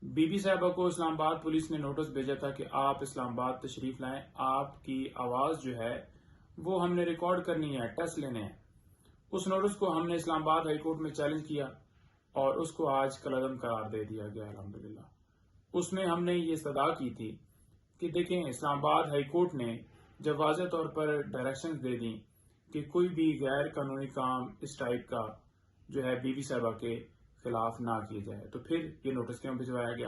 बीबी साहिबा को इस्लामाबाद पुलिस ने नोटिस भेजा था कि आप इस्लामाबाद तशरीफ लाएं, आपकी आवाज जो है वो हमने रिकॉर्ड करनी है, टेस्ट लेने हैं। उस नोटिस को हमने इस्लामाबाद हाई कोर्ट में चैलेंज किया और उसको आज कलअदम करार दे दिया गया अल्हम्दुलिल्लाह। उसमें हमने ये सदा की थी कि देखें, इस्लामाबाद हाई कोर्ट ने जब वाज़ेह तौर पर डायरेक्शन दे दी कि कोई भी गैर कानूनी काम इस टाइप का जो है बीबी साहिबा के खिलाफ ना किए जाए, तो फिर ये नोटिस क्यों भिजवाया गया?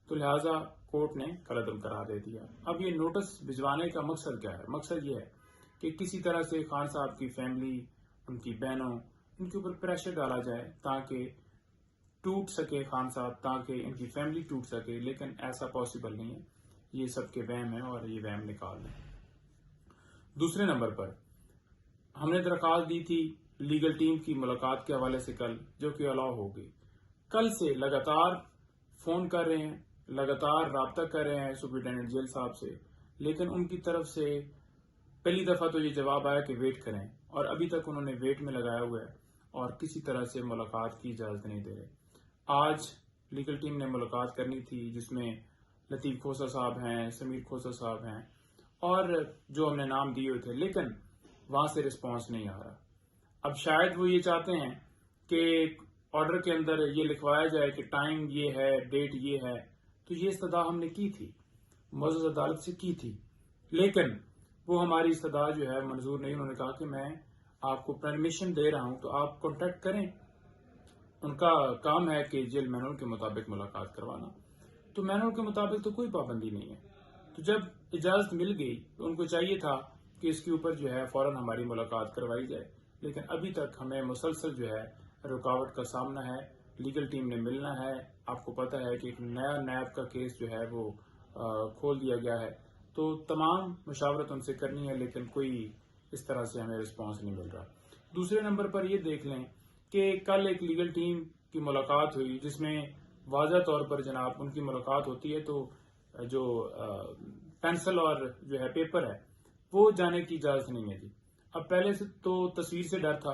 तो लिहाजा कोर्ट ने कलअदम करार दे दिया। अब ये नोटिस भिजवाने का मकसद क्या है? मकसद ये है कि किसी तरह से खान साहब की फैमिली, उनकी बहनों, इनके ऊपर प्रेशर डाला जाए ताकि टूट सके खान साहब, ताकि इनकी फैमिली टूट सके। लेकिन ऐसा पॉसिबल नहीं है, ये सबके वहम है और ये वहम निकाल दें। दूसरे नंबर पर हमने दरख्वास्त दी थी लीगल टीम की मुलाकात के हवाले से कल, जो कि अलाउ हो गई। कल से लगातार फोन कर रहे हैं, लगातार राब्ता कर रहे हैं सुप्रिंटेंडेंट जेल साहब से, लेकिन उनकी तरफ से पहली दफा तो ये जवाब आया कि वेट करें, और अभी तक उन्होंने वेट में लगाया हुआ है और किसी तरह से मुलाकात की इजाजत नहीं दे रहे। आज लीगल टीम ने मुलाकात करनी थी, जिसमें लतीफ खोसा साहब हैं, समीर खोसा साहब हैं और जो हमने नाम दिए हुए थे, लेकिन वहां से रिस्पांस नहीं आ रहा। अब शायद वो ये चाहते हैं कि ऑर्डर के अंदर ये लिखवाया जाए कि टाइम ये है, डेट ये है। तो ये इस्तदा हमने की थी, मुअज़्ज़ज़ अदालत से की थी, लेकिन वो हमारी इस्तदा जो है मंजूर नहीं। उन्होंने कहा कि मैं आपको परमिशन दे रहा हूं तो आप कॉन्टेक्ट करें। उनका काम है कि जेल मैनुअल के मुताबिक मुलाकात करवाना, तो मैनुअल के मुताबिक तो कोई पाबंदी नहीं है। तो जब इजाजत मिल गई तो उनको चाहिए था कि इसके ऊपर जो है फौरन हमारी मुलाकात करवाई जाए, लेकिन अभी तक हमें मुसलसल जो है रुकावट का सामना है। लीगल टीम ने मिलना है। आपको पता है कि एक नया नैब का केस जो है वो खोल दिया गया है, तो तमाम मुशावरत उनसे करनी है, लेकिन कोई इस तरह से हमें रिस्पांस नहीं मिल रहा। दूसरे नंबर पर यह देख लें कि कल एक लीगल टीम की मुलाकात हुई, जिसमें वाज़ेह तौर पर जनाब उनकी मुलाकात होती है तो जो पेंसिल और जो है पेपर है वो जाने की इजाजत नहीं है जी। अब पहले से तो तस्वीर से डर था,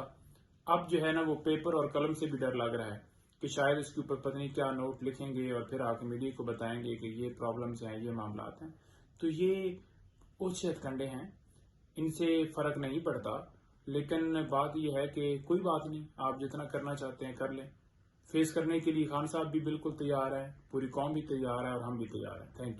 अब जो है ना वो पेपर और कलम से भी डर लग रहा है कि शायद इसके ऊपर पता नहीं क्या नोट लिखेंगे और फिर आके मीडिया को बताएंगे कि ये प्रॉब्लम्स हैं, ये मामलात हैं। तो ये उच्च हथकंडे हैं, इनसे फर्क नहीं पड़ता। लेकिन बात यह है कि कोई बात नहीं, आप जितना करना चाहते हैं कर लें। फेस करने के लिए खान साहब भी बिल्कुल तैयार है, पूरी कौम भी तैयार है और हम भी तैयार हैं। Thank you.